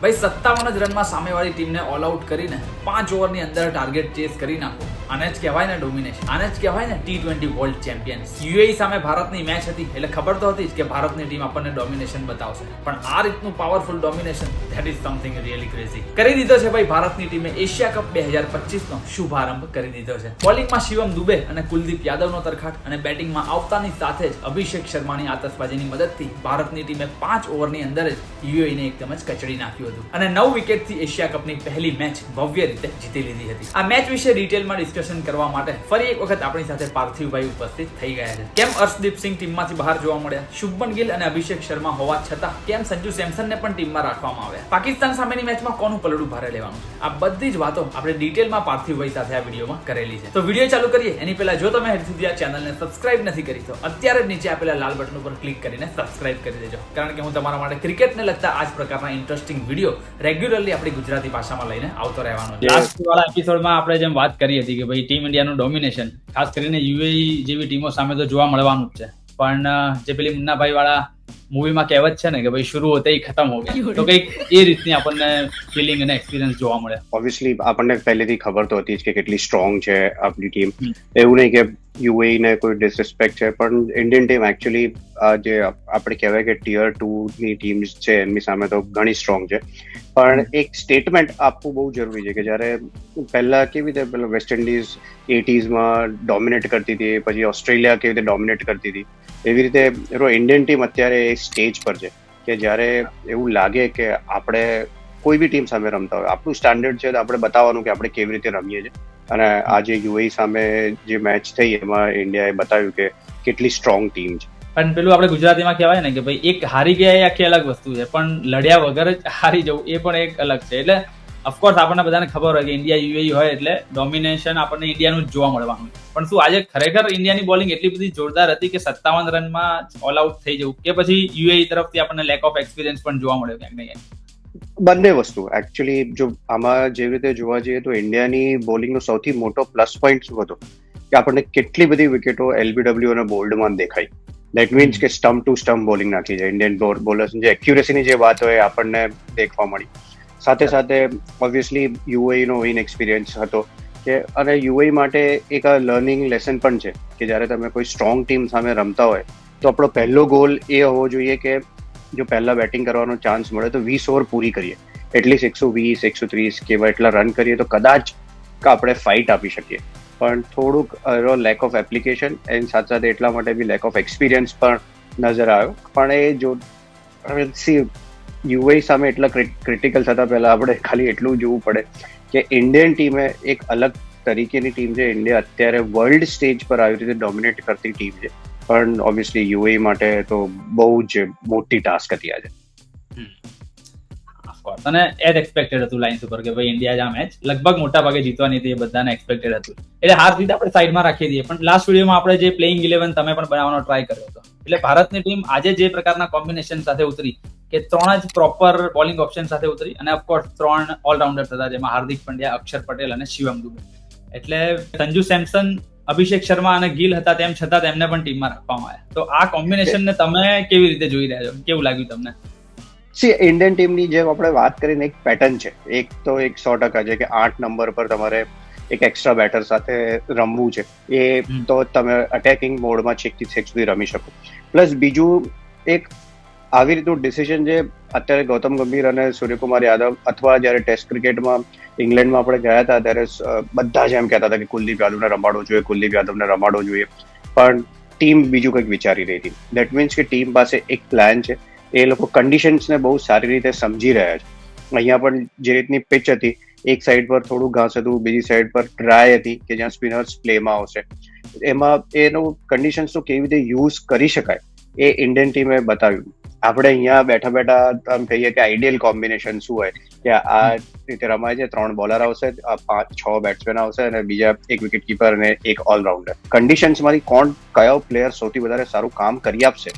ભાઈ 57 જ રનમાં સામેવાળી ટીમને ઓલ આઉટ કરીને 5 ઓવરની અંદર ટાર્ગેટ ચેસ કરી નાખો, આને જ કહેવાય ને ડોમિનેશન, આને જ કહેવાય ને T20 વર્લ્ડ ચેમ્પિયન્સ. યુએઈ સામે ભારતની મેચ હતી એટલે ખબર તો હતી જ કે ભારતની ટીમ આપણને ડોમિનેશન બતાવશે, પણ આ રીતનું powerful domination, that is something really crazy. કરી દીધો છે ભાઈ ભારતની ટીમે એશિયા કપ 2025 નો શુભારંભ કરી દીધો છે. બોલિંગમાં શિવમ દુબે અને કુલદીપ યાદવનો તરખાટ અને બેટિંગમાં આવતાની સાથે જ અભિષેક શર્માની આતશબાજીની મદદથી ભારતની ટીમે 5 ઓવરની અંદર જ યુએઈને એકદમ જ કચડી નાખ્યું અને 9 વિકેટથી એશિયા કપની પહેલી મેચ ભવ્ય રીતે જીતી લીધી હતી. આ મેચ વિશે ડિટેલમાં ડિસ્કશન કરવા માટે ફરી એક વખત આપણી સાથે પાર્થિવભાઈ ઉપસ્થિત થઈ ગયા છે. કેમ અર્શદીપ સિંહ ટીમમાંથી બહાર જોવા મળ્યા, શુભમન ગિલ અને અભિષેક શર્મા હોવા છતાં કેમ સંજુ સેમસનને પણ ટીમમાં રાખવામાં આવ્યા, પાકિસ્તાન સામેની મેચમાં કોનું પલડું ભારે લેવાનું છે, આ બધી જ વાતો આપણે ડિટેલમાં પાર્થિવભાઈ સાથે આ વિડીયોમાં કરેલી છે. તો વિડીયો ચાલુ કરીએ એની પહેલા જો તમે હજી સુધી આ ચેનલને સબસ્ક્રાઇબ નથી કરી તો અત્યારે જ નીચે આપેલા લાલ બટન ઉપર ક્લિક કરીને સબસ્ક્રાઇબ કરી દેજો, કારણ કે હું તમારા માટે ક્રિકેટને લગતા આ જ પ્રકારના ઇન્ટરેસ્ટિંગ વિડીયો રેગ્યુલરલી આપણી ગુજરાતી ભાષામાં લઈને આવતો રહેવાનો છે. લાસ્ટ વાળા એપિસોડમાં આપણે જેમ વાત કરી હતી કે ભાઈ ટીમ ઇન્ડિયાનું ડોમિનેશન ખાસ કરીને યુએઈ જેવી ટીમો સામે તો જોવા મળવાનું જ છે, પણ જે પેલી મુન્નાભાઈ વાળા મૂવીમાં કહેવત છે ને કે ભાઈ શરૂ હોતે હી ખતમ હો ગયા, તો કંઈક એ રીતની આપણને ફિલિંગ અને એક્સપિરિયન્સ જોવા મળે. ઓબ્વિયસલી આપણને પહેલેથી ખબર તો હતી જ કે કેટલી સ્ટ્રોંગ છે આપણી ટીમ. એવું નહીં કે યુએઈ ને કોઈ ડિસરિસ્પેક્ટ છે, પણ ઇન્ડિયન ટીમ એકચ્યુઅલી જે આપણે કહેવાય કે ટિયર 2 ની ટીમ્સ છે એમની સામે તો ઘણી સ્ટ્રોંગ છે. પણ એક સ્ટેટમેન્ટ આપવું બહુ જરૂરી છે કે જ્યારે પહેલા કેવી રીતે પેલા વેસ્ટ ઇન્ડિઝ 80s ડોમિનેટ કરતી હતી, પછી ઓસ્ટ્રેલિયા કેવી રીતે ડોમિનેટ કરતી હતી, એવી રીતે ઇન્ડિયન ટીમ અત્યારે એ સ્ટેજ પર છે કે જ્યારે એવું લાગે કે આપણે કોઈ બી ટીમ સામે રમતા હોય, આપણું સ્ટાન્ડર્ડ છે તો આપણે બતાવવાનું કે આપણે કેવી રીતે રમીએ છીએ. અને આજે યુએઈ સામે જે મેચ થઈ એમાં ઇન્ડિયાએ બતાવ્યું કે કેટલી સ્ટ્રોંગ ટીમ છે. પણ પેલું આપણે ગુજરાતીમાં કહેવાય ને કે ભાઈ એક હારી ગયા એ આખી અલગ વસ્તુ છે, પણ લડ્યા વગર જ હારી જવું એ પણ એક અલગ છે. એટલે ઓફકોર્સ આપણને બધાને ખબર હોય કે ઇન્ડિયા યુએઈ હોય એટલે ડોમિનેશન આપણને ઇન્ડિયાનું જ જોવા મળવાનું, પણ શું આજે ખરેખર ઇન્ડિયાની બોલિંગ એટલી બધી જોરદાર હતી કે 57 રનમાં ઓલ આઉટ થઈ જવું, કે પછી યુએઈ તરફથી આપણને લેક ઓફ એક્સપિરિયન્સ પણ જોવા મળ્યો ક્યાંક ને ક્યાંક? બંને વસ્તુ એકચ્યુઅલી. જો આમાં જેવી રીતે જોવા જઈએ તો ઇન્ડિયાની બોલિંગનો સૌથી મોટો પ્લસ પોઈન્ટ શું હતો કે આપણને કેટલી બધી વિકેટો એલબીડબ્લ્યુ અને બોલ્ડમાં દેખાઈ. દેટ મીન્સ કે સ્ટમ્પ ટુ સ્ટમ્પ બોલિંગ નાખી છે ઇન્ડિયન બોલર્સ. જે એક્યુરેસીની જે વાત હોય આપણને દેખવા મળી. સાથે સાથે ઓબ્વિયસલી યુએઈ નો વિન એક્સપિરિયન્સ હતો કે, અને યુએઈ માટે એક આ લર્નિંગ લેસન પણ છે કે જ્યારે તમે કોઈ સ્ટ્રોંગ ટીમ સામે રમતા હોય તો આપણો પહેલો ગોલ એ હોવો જોઈએ કે જો પહેલા બેટિંગ કરવાનો ચાન્સ મળે તો 20 ઓવર પૂરી કરીએ, એટલીસ્ટ 120 130 કેવા એટલા રન કરીએ તો કદાચ આપણે ફાઇટ આપી શકીએ. પણ થોડુંક લેક ઓફ એપ્લિકેશન એની સાથે સાથે એટલા માટે બી લેક ઓફ એક્સપિરિયન્સ પણ નજર આવ્યો. પણ એ જો યુએઈ સામે એટલા ક્રિટિકલ થતા પહેલા આપણે ખાલી એટલું જોવું પડે કે ઇન્ડિયન ટીમે એક અલગ તરીકેની ટીમ છે. ઇન્ડિયા અત્યારે વર્લ્ડ સ્ટેજ પર આવી રીતે ડોમિનેટ કરતી ટીમ છે, પણ ઓબ્વિયસલી યુએઈ માટે તો બહુ જ મોટી ટાસ્ક હતી આજે. અને એજ એક્સપેક્ટેડ હતું લાઇન્સ ઉપર કે ભાઈ ઇન્ડિયા આ મેચ લગભગ મોટા ભાગે જીતવાની હતી, એ બધાને એક્સપેક્ટેડ હતું. એટલે હાર જીત આપણે સાઈડમાં રાખી દઈએ, પણ લાસ્ટ વિડીયોમાં આપણે જે પ્લેઇંગ 11 તમે પણ બનાવવાનો ટ્રાય કર્યો હતો, એટલે ભારતની ટીમ આજે જે પ્રકારના કોમ્બિનેશન સાથે ઉતરી કે 3 જ પ્રોપર બોલિંગ ઓપ્શન સાથે ઉતરી, અને ઓફકોર્સ 3 ઓલરાઉન્ડર્સ હતા જેમાં હાર્દિક પંડ્યા, અક્ષર પટેલ અને શિવમ દુબે. એટલે સંજુ સેમસન, અભિષેક શર્મા અને ગિલ હતા તેમ છતાં તેમને પણ ટીમમાં રાખવામાં આવ્યા. તો આ કોમ્બિનેશનને તમે કેવી રીતે જોઈ રહ્યા છો, કેવું લાગ્યું તમને? ઇન્ડિયન ટીમની જેમ આપણે વાત કરીને એક પેટર્ન છે. એક તો 100% છે કે 8 નંબર પર તમારે એક એક્સ્ટ્રા બેટર સાથે રમવું છે, એ તો તમે અટેકિંગ મોડમાં છેકથી છેક સુધી રમી શકો. પ્લસ બીજું એક આવી રીતનું ડિસિઝન જે અત્યારે ગૌતમ ગંભીર અને સૂર્યકુમાર યાદવ, અથવા જ્યારે ટેસ્ટ ક્રિકેટમાં ઇંગ્લેન્ડમાં આપણે ગયા હતા ત્યારે બધા જ એમ કહેતા હતા કે કુલદીપ યાદવને રમાડવો જોઈએ, કુલદીપ યાદવને રમાડવો જોઈએ, પણ ટીમ બીજું કંઈક વિચારી રહી હતી. દેટ મીન્સ કે ટીમ પાસે એક પ્લાન છે, એ લોકો કન્ડિશન્સને બહુ સારી રીતે સમજી રહ્યા છે. અહીંયા પણ જે રીતની પિચ હતી, એક સાઈડ પર થોડું ઘાસ હતું, બીજી સાઈડ પર ડ્રાય હતી કે જ્યાં સ્પિનર્સ પ્લેમાં આવશે, એમાં એનું કન્ડિશન્સનો કેવી રીતે યુઝ કરી શકાય એ ઇન્ડિયન ટીમે બતાવ્યું. આપણે અહીંયા બેઠા બેઠા આમ કહીએ કે આઈડિયલ કોમ્બિનેશન શું હોય કે આ રીતે રમાય છે, 3 બોલર આવશે, 5-6 બેટ્સમેન આવશે અને બીજા એક વિકેટ કીપર અને એક ઓલરાઉન્ડર. કન્ડિશન્સમાંથી કયો પ્લેયર સૌથી વધારે સારું કામ કરી આપશે,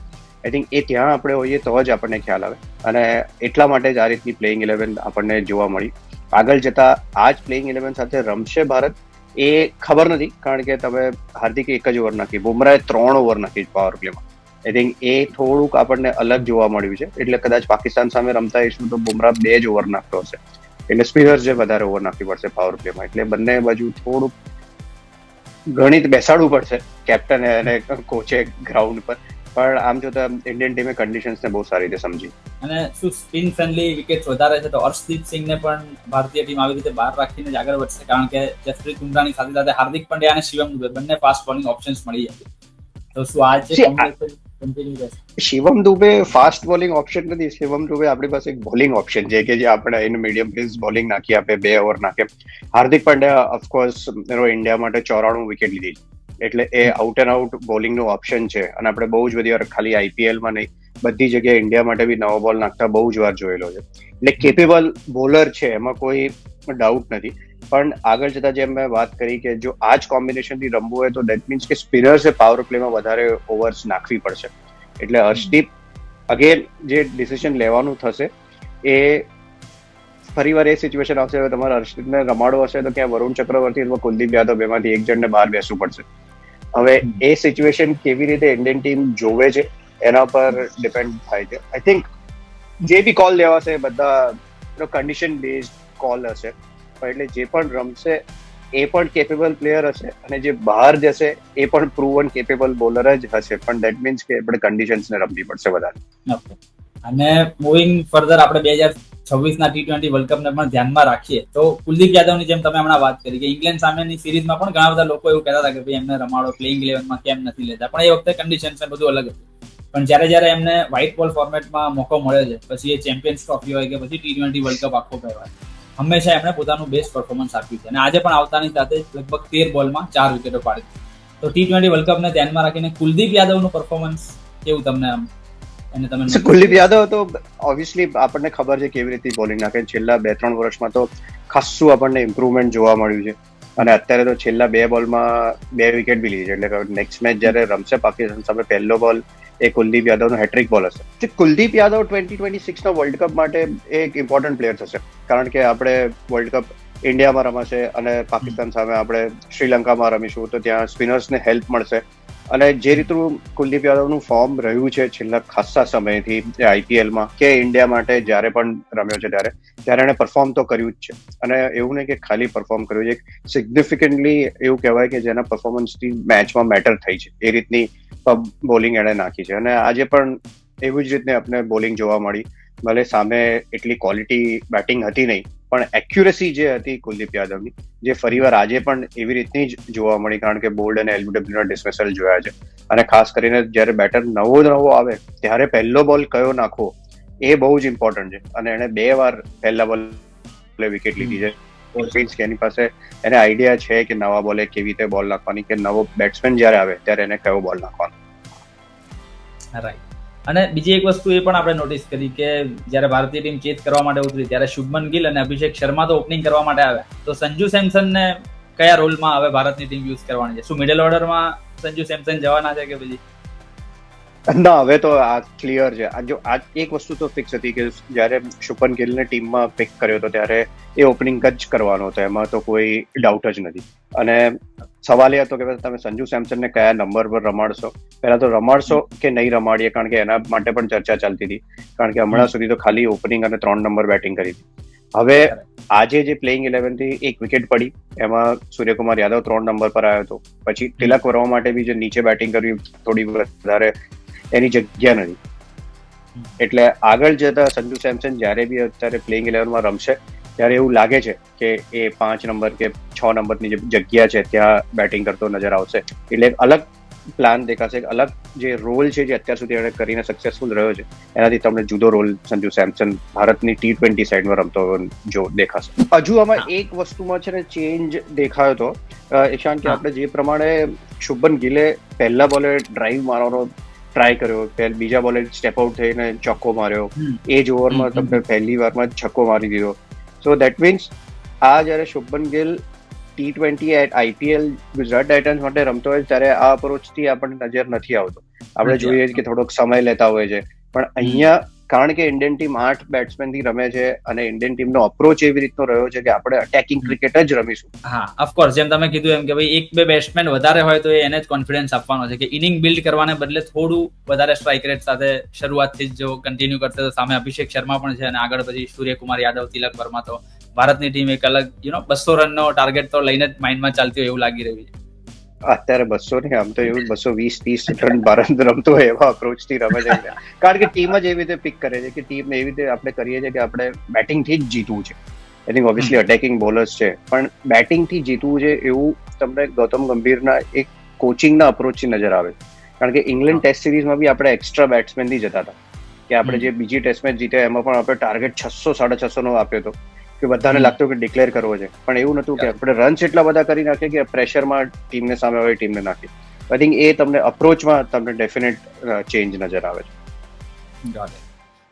આઈ થિંક એ ત્યાં આપણે હોઈએ તો જ આપણને ખ્યાલ આવે. અને એટલા માટે જ આ રીતની પ્લેઇંગ 11 આપણને જોવા મળી. આગળ જતા આ જ પ્લેઇંગ 11 સાથે રમશે ભારત એ ખબર નથી, કારણ કે તમે હાર્દિકે 1 જ ઓવર નાખી, બુમરાહે 3 ઓવર નાખી પાવર પ્લેમાં. આઈ થિંક એ થોડુંક આપણને અલગ જોવા મળ્યું છે. એટલે કદાચ પાકિસ્તાન સામે રમતા હશું તો બુમરાહ 2 જ ઓવર નાખતો હશે, એટલે સ્પિનર્સ જે વધારે ઓવર નાખવી પડશે પાવર પ્લેમાં. એટલે બંને બાજુ થોડુંક ગણિત બેસાડવું પડશે કેપ્ટન અને કોચે ગ્રાઉન્ડ પર. પણ આમ જોતા ઇન્ડિયન ટીમે કન્ડિશન્સને બહુ સારી રીતે સમજી. અને શું સ્પિન ફ્રેન્ડલી વિકેટ વધારે છે તો હર્ષદીપ સિંહને પણ ભારતીય ટીમ આવી રીતે બહાર રાખીને જ આગળ વધશે, કારણ કે જસપ્રીત બુમરાહની સાથે સાથે હાર્દિક પંડ્યા અને શિવમ દુબે બંને ફાસ્ટ બોલિંગ ઓપ્શન્સ મળી જશે. તો શું આ જે કોમ્બિનેશન કન્ટિન્યુ રહેશે? Shivam Dube fast bowling option નથી. શિવમ દુબે આપણી પાસે એક બોલિંગ ઓપ્શન છે કે જે આપણે એને મીડિયમ પેસ બોલિંગ નાખી આપે, 2 ઓવર નાખે. હાર્દિક પંડ્યા ઓફકોર્સ ઇન્ડિયા માટે 94 વિકેટ લીધી, એટલે એ આઉટ એન્ડ આઉટ બોલિંગનું ઓપ્શન છે. અને આપણે બહુ જ બધી વાર, ખાલી આઈપીએલમાં નહીં, બધી જગ્યાએ ઇન્ડિયા માટે બી નવો બોલ નાખતા બહુ જ વાર જોયેલો છે. એટલે કેપેબલ બોલર છે, એમાં કોઈ ડાઉટ નથી. પણ આગળ જતા જેમ મેં વાત કરી કે જો આ જ કોમ્બિનેશનથી રમવું હોય તો દેટ મીન્સ કે સ્પિનર્સે પાવર પ્લેમાં વધારે ઓવર્સ નાખવી પડશે. એટલે હર્ષદીપ અગેન જે ડિસિઝન લેવાનું થશે એ ફરીવાર એ સિચ્યુએશન આવશે, હવે તમારે હર્ષદીપને રમાડવો હશે તો ક્યાં વરુણ ચક્રવર્તી અથવા કુલદીપ યાદવ બેમાંથી એક જણને બહાર બેસવું પડશે. હવે એ સિચ્યુએશન કેવી રીતે ઇન્ડિયન ટીમ જોવે છે એના પર ડિપેન્ડ થાય છે. આઈ થિંક જે બી કોલ લેવાશે બધા કન્ડિશન બેઝડ કોલ હશે, એટલે જે પણ રમશે એ પણ કેપેબલ પ્લેયર હશે અને જે બહાર જશે એ પણ પ્રૂવન કેપેબલ બોલર જ હશે. પણ દેટ મીન્સ કે આપણે કન્ડિશન્સને રમવી પડશે વધારે. અને મૂવિંગ ફર્ધર આપણે 2026ના T20 વર્લ્ડ કપને પણ ધ્યાનમાં રાખીએ તો કુલદીપ યાદવની જેમ તમે હમણાં વાત કરી કે ઇંગ્લેન્ડ સામેની સિરીઝમાં પણ ઘણા બધા લોકો એવું કહેતા હતા કે ભાઈ એમને રમાડો, પ્લેઇંગ 11માં કેમ નથી લેતા, પણ એ વખતે કન્ડિશન્સ બધું અલગ હતું. પણ જ્યારે એમને વ્હાઇટ બોલ ફોર્મેટમાં મોકો મળ્યો છે, પછી એ ચેમ્પિયન્સ ટ્રોફી હોય કે પછી T20 વર્લ્ડ કપ આખો કહેવાય, હંમેશા એમણે પોતાનું બેસ્ટ પરફોર્મન્સ આપ્યું છે. અને આજે પણ આવતાની સાથે લગભગ 13 બોલમાં 4 વિકેટો પાડી. તો T20 વર્લ્ડ કપને ધ્યાનમાં રાખીને કુલદીપ યાદવનું પરફોર્મન્સ કેવું તમને કુલદીપ યાદવ તો ઓબ્વિયસલી આપણને ખબર છે કેવી રીતે બોલિંગ નાખે. છેલ્લા 2-3 વર્ષમાં તો ખાસું આપણને ઇમ્પ્રુવમેન્ટ જોવા મળ્યું છે. અને અત્યારે તો છેલ્લા 2 બોલમાં 2 વિકેટ બી લીધી છે. એટલે નેક્સ્ટ મેચ જયારે રમશે પાકિસ્તાન સામે, પહેલો બોલ એ કુલદીપ યાદવનો હેટ્રિક બોલ હશે. કુલદીપ યાદવ 2026 વર્લ્ડ કપ માટે એક ઇમ્પોર્ટન્ટ પ્લેયર થશે, કારણ કે આપણે વર્લ્ડ કપ ઇન્ડિયામાં રમાશે અને પાકિસ્તાન સામે આપણે શ્રીલંકામાં રમીશું, તો ત્યાં સ્પિનર્સને હેલ્પ મળશે. અને જે રીતનું કુલદીપ યાદવનું ફોર્મ રહ્યું છે છેલ્લા ખાસા સમયથી આઈપીએલમાં કે ઇન્ડિયા માટે જ્યારે પણ રમ્યો છે ત્યારે એને પરફોર્મ તો કર્યું જ છે. અને એવું નહીં કે ખાલી પરફોર્મ કર્યું છે, સિગ્નિફિકન્ટલી એવું કહેવાય કે જેના પરફોર્મન્સથી મેચમાં મેટર થઈ છે એ રીતની બોલિંગ એણે નાખી છે. અને આજે પણ એવી જ રીતને આપણે બોલિંગ જોવા મળી. ભલે સામે એટલી ક્વોલિટી બેટિંગ હતી નહીં, પણ એક્યુરેસી જે હતી કુલદીપ યાદવની, જે ફરીવાર આજે પણ એવી રીતની જ જોવા મળી, કારણ કે બોલ્ડ અને એલબીડબ્લ્યુના ડિસમિસલ જોયા છે. અને ખાસ કરીને જ્યારે બેટર નવો આવે ત્યારે પહેલો બોલ કયો નાખવો એ બહુ જ ઇમ્પોર્ટન્ટ છે. અને એણે 2 વાર પહેલા બોલે વિકેટ લીધી છે. મીન્સ કે એની પાસે એને આઈડિયા છે કે નવા બોલે કેવી રીતે બોલ નાખવાની, કે નવો બેટ્સમેન જ્યારે આવે ત્યારે એને કયો બોલ નાખવાનો. રાઈટ. અને બીજી એક વસ્તુ એ પણ આપણે નોટિસ કરી કે જ્યારે ભારતીય ટીમ ચેસ કરવા માટે ઉતરી ત્યારે શુભમન ગિલ અને અભિષેક શર્મા તો ઓપનિંગ કરવા માટે આવ્યા, તો સંજુ સેમસનને કયા રોલમાં હવે ભારતની ટીમ યુઝ કરવાની છે? શું મિડલ ઓર્ડરમાં સંજુ સેમસન જવાના છે કે પછી? ના, હવે તો આ ક્લિયર છે. આ એક વસ્તુ તો ફિક્સ હતી કે જ્યારે શુભમન ગિલને ટીમમાં પિક કર્યો હતો ત્યારે એ ઓપનિંગ જ કરવાનો હતો, એમાં તો કોઈ ડાઉટ જ નથી. અને સવાલ એ હતો કે તમે સંજુ સેમસનને કયા નંબર પર રમાડશો. પહેલા તો રમાડશો કે નહીં રમાડીએ, કારણ કે એના માટે પણ ચર્ચા ચાલતી હતી, કારણ કે હમણાં સુધી તો ખાલી ઓપનિંગ અને 3 નંબર બેટિંગ કરી હતી. હવે આજે જે પ્લેઇંગ 11 થી 1 વિકેટ પડી, એમાં સૂર્યકુમાર યાદવ 3 નંબર પર આવ્યો હતો. પછી તિલક વર્મા માટે બી જે નીચે બેટિંગ કરવી થોડી વધારે એની જગ્યા નથી. એટલે આગળ જતા સંજુ સેમસન જ્યારે બી અત્યારે પ્લેઇંગ 11માં રમશે ત્યારે એવું લાગે છે કે એ 5 નંબર કે 6 નંબરની જે જગ્યા છે ત્યાં બેટિંગ કરતો નજર આવશે. એટલે એક અલગ પ્લાન દેખાશે, એક અલગ જે રોલ છે જે અત્યાર સુધી એને કરીને સક્સેસફુલ રહ્યો છે એનાથી તમને જુદો રોલ સંજુ સેમસન ભારતની T20 સાઈડમાં રમતો જો દેખાશે. હજુ આમાં એક વસ્તુમાં છે ને ચેન્જ દેખાયો હતો ઈશાન, કે આપણે જે પ્રમાણે શુભમન ગિલે પહેલા બોલે ડ્રાઈવ મારવાનો ટ્રાય કર્યો, બીજા બોલે સ્ટેપ આઉટ થઈને ચોક્કો માર્યો, એ જ ઓવરમાં તમને પહેલી વારમાં જ છક્કો મારી દીધો. સો દેટ મીન્સ આ જ્યારે Shubman Gill T20 IPL Gujarat Titans માટે રમતો હોય ત્યારે આ અપ્રોચથી આપણને નજર નથી આવતો. આપણે જોઈએ કે થોડોક સમય લેતા હોય છે, પણ અહીંયા કારણ કે ઇન્ડિયન ટીમ 8 બેટ્સમેન થી રમે છે અને ઇન્ડિયન ટીમનો અપ્રોચ એવી રીતનો રહ્યો છે કે આપણે અટેકિંગ ક્રિકેટ જ રમીશું. હા, ઓફકોર્સ જેમ તમે કીધું એમ કે ભાઈ એક બે બેટ્સમેન વધારે હોય તો એને જ કોન્ફિડન્સ આપવાનો છે કે ઇનિંગ બિલ્ડ કરવાને બદલે થોડું વધારે સ્ટ્રાઇક રેટ સાથે શરૂઆતથી જ જો કન્ટિન્યુ કરશે તો સામે અભિષેક શર્મા પણ છે અને આગળ પછી સૂર્યકુમાર યાદવ, તિલક વર્મા, તો ભારતની ટીમ એક અલગ 200 રનનો ટાર્ગેટ તો લઈને જ માઇન્ડમાં ચાલતી હોય એવું લાગી રહ્યું છે. અત્યારે 200 નહીં, આમ તો એવું 220-30 રન ભારત રમતો હોય એવા અપ્રોચ થી રમે છે. કારણ કે ટીમ જ એવી રીતે પિક કરે છે કે ટીમ એવી રીતે આપણે કરીએ છીએ કે આપણે બેટિંગ થી જ જીતવું છે. I think obviously attacking bowlers છે, પણ બેટિંગ થી જીતવું છે એવું તમને ગૌતમ ગંભીરના એક કોચિંગના અપ્રોચથી નજર આવે. કારણ કે ઇંગ્લેન્ડ ટેસ્ટ સિરીઝમાં બી આપણે એક્સ્ટ્રા બેટ્સમેન થી જતા હતા કે આપણે જે બીજી ટેસ્ટ મેચ જીત્યા એમાં પણ આપણે ટાર્ગેટ 600-650 નો આપ્યો હતો કે બધાને લાગતું કે ડિક્લેર કરવો છે, પણ એવું નતું કે આપણે રન્સ એટલા બધા કરી નાખીએ કે પ્રેશરમાં ટીમને સામે હોય ટીમને નાખી. આઈ થિંક એ તમને અપ્રોચમાં તમને ડેફિનેટ ચેન્જ નજર આવે છે.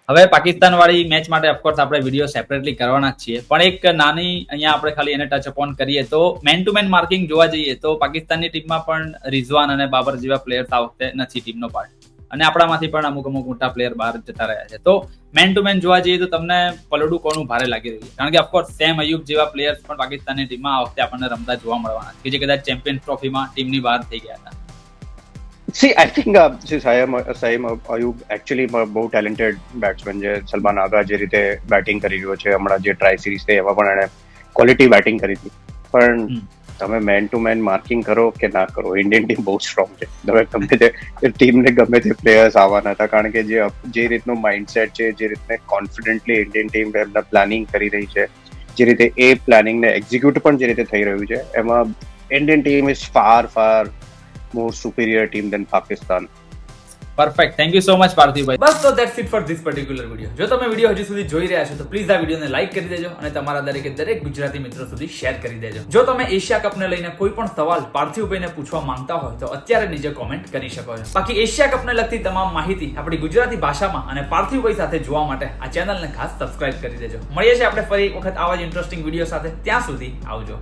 હવે પાકિસ્તાન વાળી મેચ માટે ઓફકોર્સ આપણે વિડીયો સેપરેટલી કરવાના જ છીએ, પણ એક નાની અહીંયા આપણે ખાલી એને ટચ અપોન કરીએ તો મેન ટુ મેન માર્કિંગ જોવા જઈએ તો પાકિસ્તાનની ટીમમાં પણ રિઝવાન અને બાબર જેવા પ્લેયર્સ આ વખતે નથી ટીમનો પાર્ટ, અને આપણામાંથી પણ અમુક મોટા પ્લેયર બહાર જતા રહ્યા છે. તો મેન ટુ મેન જોવા જઈએ તો તમને પલડું કોનું ભારે લાગી રહ્યું છે? કારણ કે ઓફકોર્સ સેમ અયુબ જેવા પ્લેયર્સ પણ પાકિસ્તાનની ટીમમાં આ વખતે આપણને રમતા જોવા મળવાના છે કે જે કદાચ ચેમ્પિયન્સ ટ્રોફીમાં ટીમની બહાર થઈ ગયા હતા. C I think Saim Ayub actually બહુ ટેલેન્ટેડ બેટ્સમેન છે. સલમાન આગા જે રીતે બેટિંગ કરી રહ્યો છે હમણાં જે ટ્રાય સિરીઝ થઈ એમાં પણ એણે ક્વોલિટી બેટિંગ કરી હતી. પણ તમે મેન ટુ મેન માર્કિંગ કરો કે ના કરો, ઇન્ડિયન ટીમ બહુ સ્ટ્રોંગ છે. તમે ગમે તે ટીમને ગમે તે પ્લેયર્સ આવવાના હતા, કારણ કે જે રીતનું માઇન્ડસેટ છે, જે રીતે કોન્ફિડન્ટલી ઇન્ડિયન ટીમ એમના પ્લાનિંગ કરી રહી છે, જે રીતે એ પ્લાનિંગને એક્ઝિક્યુટ પણ જે રીતે થઈ રહ્યું છે, એમાં Indian team is far more superior team than Pakistan. Perfect, thank you so much પાર્થિવભાઈ. બસ તો that's it for this particular video. જો તમે વિડીયો હજી સુધી જોઈ રહ્યા છો તો પ્લીઝ આ વિડીયોને લાઈક કરી દેજો અને તમારા દરેક ગુજરાતી મિત્રો સુધી શેર કરી દેજો. જો તમે એશિયા કપને લઈને કોઈ પણ સવાલ પાર્થિવભાઈને પૂછવા માંગતા હોય તો અત્યારે નીચે કોમેન્ટ કરી શકો છો. બાકી એશિયા કપને લગતી તમામ માહિતી આપણી ગુજરાતી ભાષામાં અને પાર્થિવભાઈ સાથે જોવા માટે આ ચેનલને ખાસ સબસ્ક્રાઇબ કરી દેજો. મળીએ છીએ આપણે ફરી એક વખત આવા જ ઇન્ટરેસ્ટિંગ વિડીયો સાથે. ત્યાં સુધી આવજો.